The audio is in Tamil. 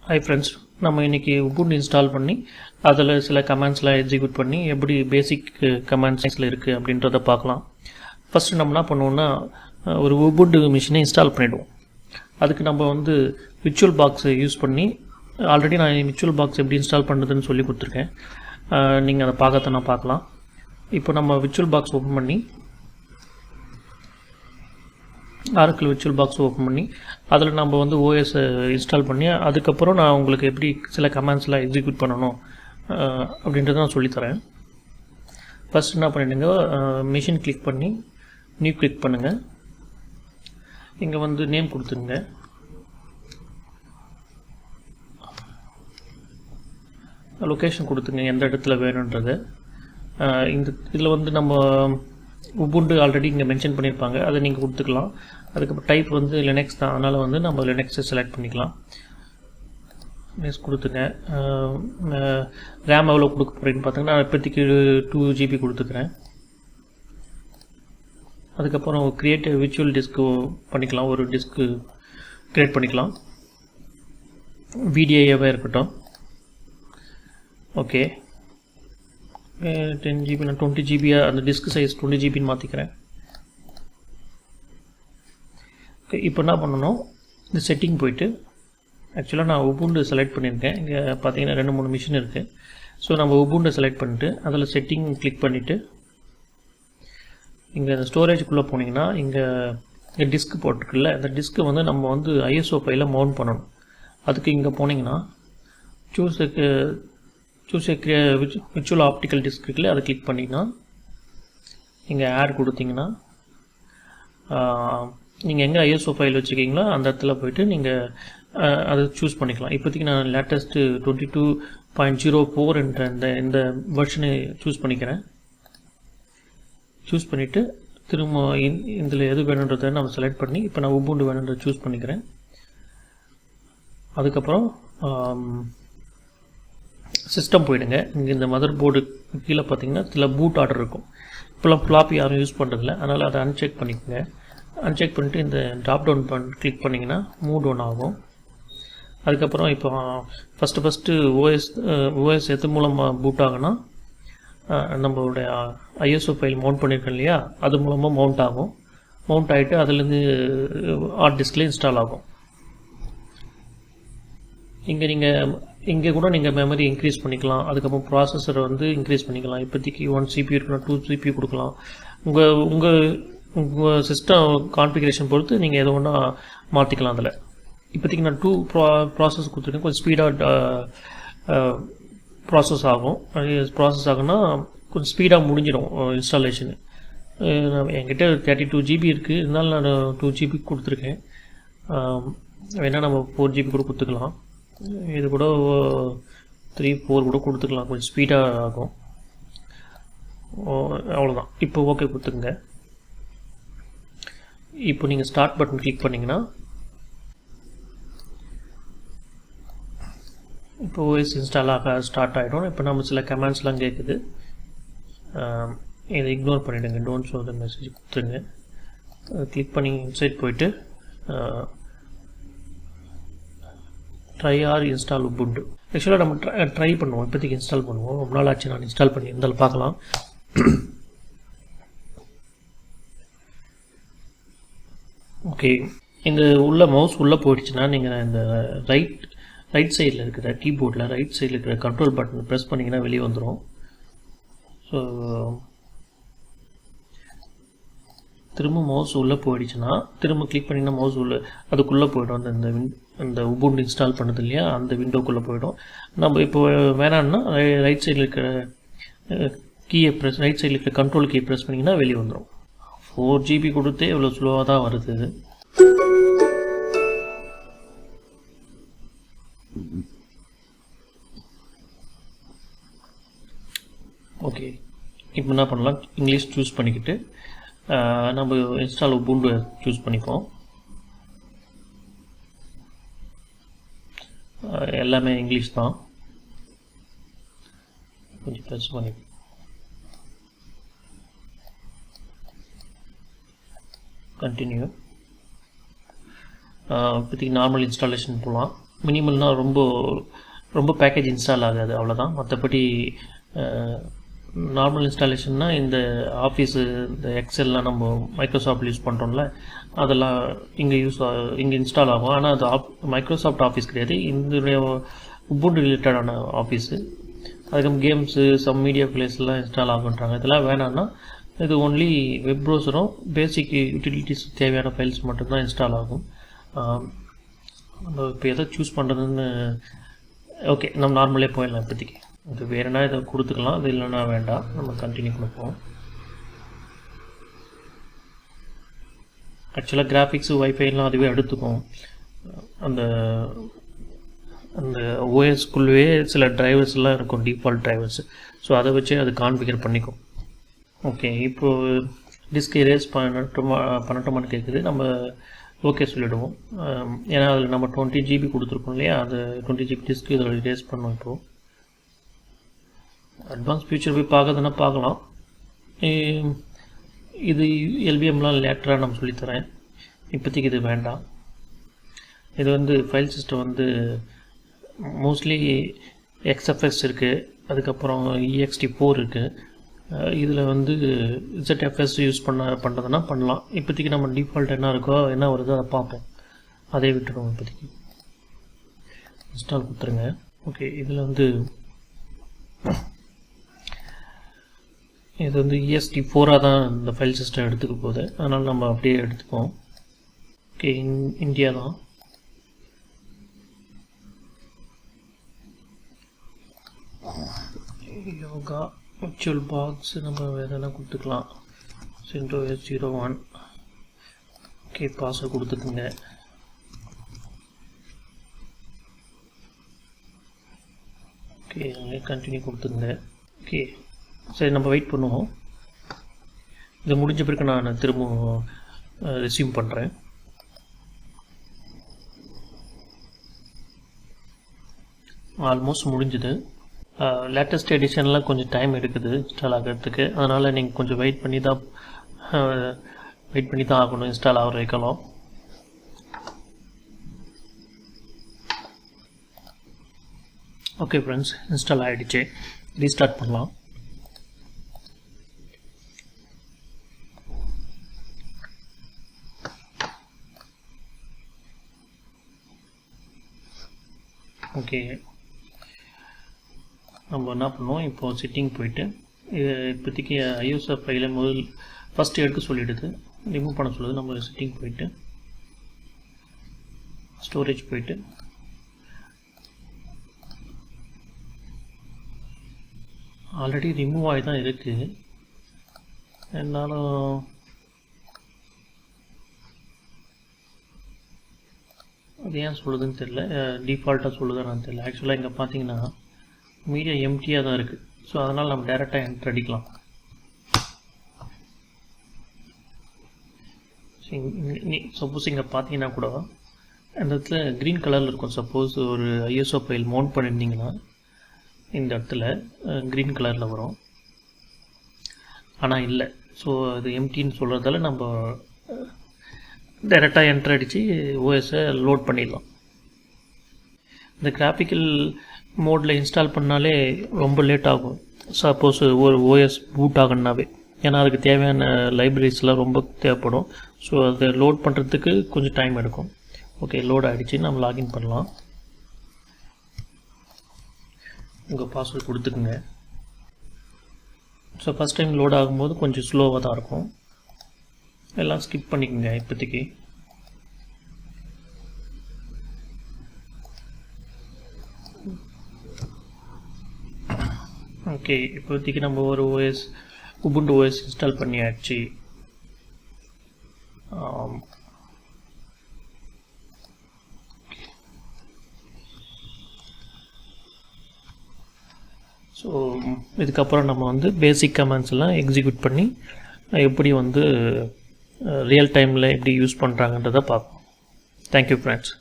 Hi friends, நம்ம இன்னைக்கு ubuntu install பண்ணி அதில் சில கமாண்ட்ஸ்லாம் எக்ஸிக்யூட் பண்ணி எப்படி பேசிக் கமாண்ட்ஸ்ல இருக்குது அப்படின்றத பார்க்கலாம். ஃபஸ்ட்டு நம்ம என்ன பண்ணுவோம்னா ஒரு ubuntu மிஷினை இன்ஸ்டால் பண்ணிவிடுவோம். அதுக்கு நம்ம வந்து VirtualBox யூஸ் பண்ணி ஆல்ரெடி நான் VirtualBox எப்படி இன்ஸ்டால் பண்ணுறதுன்னு சொல்லி கொடுத்துருக்கேன். நீங்கள் அதை பார்க்கறதுனா பார்க்கலாம். இப்போ நம்ம VirtualBox ஓப்பன் பண்ணி Oracle VirtualBox ஓப்பன் பண்ணி அதில் நம்ம வந்து OS இன்ஸ்டால் பண்ணி அதுக்கப்புறம் நான் உங்களுக்கு எப்படி சில கமாண்ட்ஸ்லாம் எக்ஸிக்யூட் பண்ணணும் அப்படின்றத நான் சொல்லித்தரேன். ஃபஸ்ட் என்ன பண்ணிடுங்க, மிஷின் கிளிக் பண்ணி நியூ கிளிக் பண்ணுங்கள். இங்கே வந்து நேம் கொடுத்துருங்க. லொக்கேஷன் கொடுத்துங்க எந்த இடத்துல வேணுன்றது. இந்த இதில் வந்து நம்ம ubuntu ஆல்ரெடி இங்கே மென்ஷன் பண்ணியிருப்பாங்க, அதை நீங்கள் கொடுத்துக்கலாம். அதுக்கப்புறம் டைப் வந்து லினக்ஸ் தான், அதனால் வந்து நம்ம லினக்ஸை செலக்ட் பண்ணிக்கலாம். நெக்ஸ்ட் கொடுத்துங்க. ரேம் எவ்வளோ கொடுக்க போகிறேன்னு பார்த்தீங்கன்னா நான் இப்போதைக்கு 2 GB கொடுத்துக்கிறேன். அதுக்கப்புறம் கிரியேட் விர்ச்சுவல் டிஸ்க்கு பண்ணிக்கலாம், ஒரு டிஸ்க்கு க்ரியேட் பண்ணிக்கலாம், VDIAவாக இருக்கட்டும். ஓகே, 10 GB நான் 20 GB அந்த டிஸ்க் சைஸ் 20 GBன்னு மாற்றிக்கிறேன். ஓகே, இப்போ என்ன பண்ணணும், இந்த செட்டிங் போயிட்டு ஆக்சுவலாக நான் ubuntu செலக்ட் பண்ணியிருக்கேன். இங்கே பார்த்தீங்கன்னா 2-3 மிஷின் இருக்குது. ஸோ நம்ம ubuntu செலக்ட் பண்ணிட்டு அதில் செட்டிங் கிளிக் பண்ணிவிட்டு இங்கே ஸ்டோரேஜுக்குள்ளே போனீங்கன்னா இங்கே டிஸ்க் போட்டிருக்குல்ல, அந்த டிஸ்க்கு வந்து நம்ம வந்து ISO ஃபைலில் மவுண்ட் பண்ணணும். அதுக்கு இங்கே போனீங்கன்னா சூஸ் விர்ச்சுவல் ஆப்டிக்கல் டிஸ்க் இருக்குல்ல, அதை கிளிக் பண்ணிங்கன்னா நீங்கள் ஆட் கொடுத்தீங்கன்னா நீங்கள் எங்கே ISO ஃபைல் வச்சுக்கிங்களோ அந்த இடத்துல போய்ட்டு நீங்கள் அதை சூஸ் பண்ணிக்கலாம். இப்போதைக்கு நான் லேட்டஸ்ட்டு 22.04 என்ற இந்த வெர்ஷனை சூஸ் பண்ணிக்கிறேன். சூஸ் பண்ணிவிட்டு திரும்ப இதில் எது வேணுன்றதை நம்ம செலக்ட் பண்ணி இப்போ நான் ubuntu வேணுன்றதை சூஸ் பண்ணிக்கிறேன். அதுக்கப்புறம் சிஸ்டம் போயிடுங்க. இங்கே இந்த மதர் போர்டு கீழே பார்த்தீங்கன்னா சில பூட் ஆர்டர் இருக்கும். இப்போலாம் ஃப்ளாப்பி யாரும் யூஸ் பண்ணுறதில்ல, அதனால் அதை அன்செக் பண்ணிக்கோங்க. அன்செக் பண்ணிட்டு இந்த ட்ராப் டவுன் கிளிக் பண்ணிங்கன்னா மூவ் டவுன் ஆகும். அதுக்கப்புறம் இப்போ ஃபஸ்ட்டு OS எது மூலமாக பூட் ஆகுனா நம்மளுடைய ISO ஃபைல் மவுண்ட் பண்ணியிருக்கோம் இல்லையா, அது மூலமாக மவுண்ட் ஆகும். மவுண்ட் ஆகிட்டு அதுலேருந்து ஹார்ட் டிஸ்கில் இன்ஸ்டால் ஆகும். இங்கே கூட நீங்கள் மெமரி இன்க்ரீஸ் பண்ணிக்கலாம். அதுக்கப்புறம் ப்ராசஸரை வந்து இன்க்ரீஸ் பண்ணிக்கலாம். இப்போதைக்கு 1 CPU இருக்குன்னா 2 CPU கொடுக்கலாம். உங்கள் சிஸ்டம் கான்ஃபிகரேஷன் பொறுத்து நீங்கள் எது ஒன்றா மாற்றிக்கலாம். அதில் இப்போதைக்கு நான் 2 ப்ராசஸ் கொடுத்துருக்கேன். கொஞ்சம் ஸ்பீடாக ப்ராசஸ் ஆகும்னா கொஞ்சம் ஸ்பீடாக முடிஞ்சிடும் இன்ஸ்டாலேஷனு. என்கிட்ட 32 GB இருக்குது, இருந்தாலும் நான் 2 GB கொடுத்துருக்கேன். வேணால் நம்ம 4 GB கூட கொடுத்துக்கலாம். இது கூட 3-4 கூட கொடுத்துக்கலாம், கொஞ்சம் ஸ்பீடாக ஆகும். அவ்வளோதான். இப்போ ஓகே கொடுத்துங்க. இப்போ நீங்கள் ஸ்டார்ட் பட்டன் கிளிக் பண்ணிங்கன்னா இப்போ OS இன்ஸ்டால் ஸ்டார்ட் ஆகிடும். இப்போ நம்ம சில கமெண்ட்ஸ்லாம் கேட்குது, இதை இக்னோர் பண்ணிவிடுங்க. டோன்ட் ஷோ த மெசேஜ் கொடுத்துருங்க. கிளிக் பண்ணி இன்சைட் போயிட்டு ட்ரை ஆர் இன்ஸ்டால் ubuntu. ஆக்சுவலாக நம்ம ட்ரை பண்ணுவோம், இப்போதைக்கு இன்ஸ்டால் பண்ணுவோம். ரொம்ப நாள் ஆச்சு நான் இன்ஸ்டால் பண்ணி இருந்தாலும் பார்க்கலாம். ஓகே, இந்த உள்ள மவுஸ் உள்ளே போயிடுச்சுன்னா நீங்கள் இந்த ரைட் சைடில் இருக்கிற கீபோர்டில் ரைட் சைடில் இருக்கிற கண்ட்ரோல் பட்டன் ப்ரெஸ் பண்ணிங்கன்னா வெளியே வந்துடும். ஸோ திரும்ப மவுஸ் உள்ளே போயிடுச்சுன்னா திரும்ப கிளிக் பண்ணிங்கன்னா மவுஸ் அதுக்குள்ளே போய்டும். அந்த ubuntu இன்ஸ்டால் பண்ணது இல்லையா, அந்த விண்டோக்குள்ளே போய்டும். நம்ம இப்போ வேணான்னா ரைட் சைடில் இருக்கிற கீயை ரைட் சைடில் இருக்கிற கண்ட்ரோல் கீயை ப்ரெஸ் பண்ணிங்கன்னா வெளியே வந்துடும். 4 GB கொடுத்தே இவ்வளோ ஸ்லோவாக தான் வருது இது. ஓகே, இப்போ என்ன பண்ணலாம், இங்கிலீஷ் சூஸ் பண்ணிக்கிட்டு நம்ம இன்ஸ்டால் ubuntu சூஸ் பண்ணிப்போம். எல்லாமே இங்கிலீஷ் தான். கொஞ்சம் ப்ரெஸ் பண்ணி கண்டினியூ. இப்போதைக்கு நார்மல் இன்ஸ்டாலேஷன் போகலாம். மினிமல்னால் ரொம்ப பேக்கேஜ் இன்ஸ்டால் ஆகாது, அவ்வளோதான். மற்றபடி நார்மல் இன்ஸ்டாலேஷன்னா இந்த ஆஃபீஸு, இந்த எக்ஸெல்லாம் நம்ம மைக்ரோசாஃப்ட் யூஸ் பண்ணுறோம்ல, அதெல்லாம் இங்கே இங்கே இன்ஸ்டால் ஆகும். ஆனால் அது மைக்ரோசாஃப்ட் ஆஃபீஸ் கிடையாது, இந்த உபுண்டு ரிலேட்டடான ஆஃபீஸு. அதுக்கப்புறம் கேம்ஸு, சம் மீடியா பிளேஸ்லாம் இன்ஸ்டால் ஆகுன்றாங்க. இதெல்லாம் வேணான்னா இது ஒன்லி வெப் ப்ரௌசரும் பேசிக் யூட்டிலிட்டிஸ் தேவையான ஃபைல்ஸ் மட்டும்தான் இன்ஸ்டால் ஆகும். நம்ம இப்போ எதை சூஸ் பண்ணுறதுன்னு ஓகே, நம்ம நார்மலே போயிடலாம். இப்போதைக்கு இது வேறுனா இதை கொடுத்துக்கலாம், அது இல்லைன்னா வேண்டாம், நம்ம கண்டினியூ கொடுப்போம். ஆக்சுவலாக கிராஃபிக்ஸு வைஃபைலாம் அதுவே எடுத்துக்கும். அந்த ஓஎஸ்குள்ளே சில டிரைவர்ஸ்லாம் இருக்கும், டிஃபால்ட் டிரைவர்ஸ். ஸோ அதை வச்சு அது கான்ஃபிகர் பண்ணிக்கும். ஓகே, இப்போது டிஸ்க் எரேஸ் பண்ணட்டுமான்னு கேட்குது. நம்ம ஓகே சொல்லிவிடுவோம். ஏன்னா அதில் நம்ம 20 GB கொடுத்துருக்கோம் இல்லையா, அது 20 GB டிஸ்க் இதில் எரேஸ் பண்ணோம். இப்போது அட்வான்ஸ் ஃபியூச்சர் போய் பார்க்கறதுனா பார்க்கலாம். இது எல்பிஎம்லாம் லேட்டராக நம்ம சொல்லித்தரேன், இப்போதைக்கு இது வேண்டாம். இது வந்து ஃபைல் சிஸ்டம் வந்து மோஸ்ட்லி XFS இருக்குது, அதுக்கப்புறம் EXT4 இருக்குது. இதில் வந்து ZFS யூஸ் பண்ணுறதுனா பண்ணலாம். இப்போதைக்கு நம்ம டிஃபால்ட் என்ன இருக்கோ, என்ன வருதோ அதை பார்ப்போம், அதே விட்டுருவோம். இப்போதைக்கு இன்ஸ்டால் கொடுத்துருங்க. ஓகே, இதில் வந்து இது வந்து EXT4 தான் இந்த ஃபைல் சிஸ்டம் எடுத்துக்க போகுது, அதனால் நம்ம அப்படியே எடுத்துப்போம். ஓகே, இந்தியா தான். யோகா VirtualBox நம்ம எதனா கொடுத்துக்கலாம். CentOS 01. ஓகே, பாஸ்வேர்ட் கொடுத்துக்குங்க. ஓகே, அங்கே கண்டினியூ கொடுத்துங்க. ஓகே, சரி, நம்ம வெயிட் பண்ணுவோம். இது முடிஞ்ச பிறகு நான் திரும்ப ரெஸ்யூம் பண்ணுறேன். ஆல்மோஸ்ட் முடிஞ்சுது. லேட்டஸ்ட் எடிஷன்லாம் கொஞ்சம் டைம் எடுக்குது இன்ஸ்டால் ஆகிறதுக்கு, அதனால் நீங்கள் கொஞ்சம் வெயிட் பண்ணி தான் ஆகணும் இன்ஸ்டால் ஆகிற வைக்கலாம். ஓகே ஃப்ரெண்ட்ஸ், இன்ஸ்டால் ஆகிடுச்சு. ரீஸ்டார்ட் பண்ணலாம். ஓகே, நம்ம என்ன பண்ணுவோம், இப்போது செட்டிங் போயிட்டு இப்போதைக்கு ஐஎஸ்ஆர் ஃபைலை ஃபஸ்ட்டு எடுக்க சொல்லிவிடுது, ரிமூவ் பண்ண சொல்லுது. நம்ம செட்டிங் போயிட்டு ஸ்டோரேஜ் போயிட்டு ஆல்ரெடி ரிமூவ் ஆகி தான் இருக்குது, இருந்தாலும் அது ஏன் சொல்லுதுன்னு தெரில, டிஃபால்ட்டாக சொல்லுதுன்னு தெரில. ஆக்சுவலாக இங்கே பார்த்தீங்கன்னா மீடியா எம்டியாக தான் இருக்குது. ஸோ அதனால் நம்ம டேரெக்டாக என்டர் அடிக்கலாம். சப்போஸ் இங்கே பார்த்தீங்கன்னா கூட அந்த இடத்துல க்ரீன் கலரில் இருக்கும். சப்போஸ் ஒரு ஐஎஸ்ஓ ஃபைல் மவுண்ட் பண்ணியிருந்தீங்கன்னா இந்த இடத்துல க்ரீன் கலரில் வரும், ஆனால் இல்லை. ஸோ அது எம்டின்னு சொல்கிறதால நம்ம டேரெக்டாக என்டர் அடித்து ஓஎஸை லோட் பண்ணிடலாம். இந்த கிராஃபிக்கல் மோடில் இன்ஸ்டால் பண்ணாலே ரொம்ப லேட் ஆகும், சப்போஸ் ஒரு ஓஎஸ் பூட் ஆகணுன்னாவே. ஏன்னா அதுக்கு தேவையான லைப்ரரிஸ்லாம் ரொம்ப தேவைப்படும். ஸோ அதை லோட் பண்ணுறதுக்கு கொஞ்சம் டைம் எடுக்கும். ஓகே, லோட் ஆகிடுச்சு. நம்ம லாகின் பண்ணலாம். உங்கள் பாஸ்வேர்ட் கொடுத்துக்குங்க. ஸோ ஃபஸ்ட் டைம் லோட் ஆகும்போது கொஞ்சம் ஸ்லோவாக தான் இருக்கும், எல்லாம் ஸ்கிப் பண்ணிக்கோங்க இப்போதைக்கு. ஓகே, இப்போதைக்கு நம்ம ஒரு உபுண்டு OS இன்ஸ்டால் பண்ணியாச்சு. ஸோ இதுக்கப்புறம் நம்ம வந்து பேசிக் கமெண்ட்ஸ் எல்லாம் எக்ஸிக்யூட் பண்ணி எப்படி வந்து ரியல் டைமில் எப்படி யூஸ் பண்ணுறாங்கன்றதை பார்ப்போம். Thank you friends.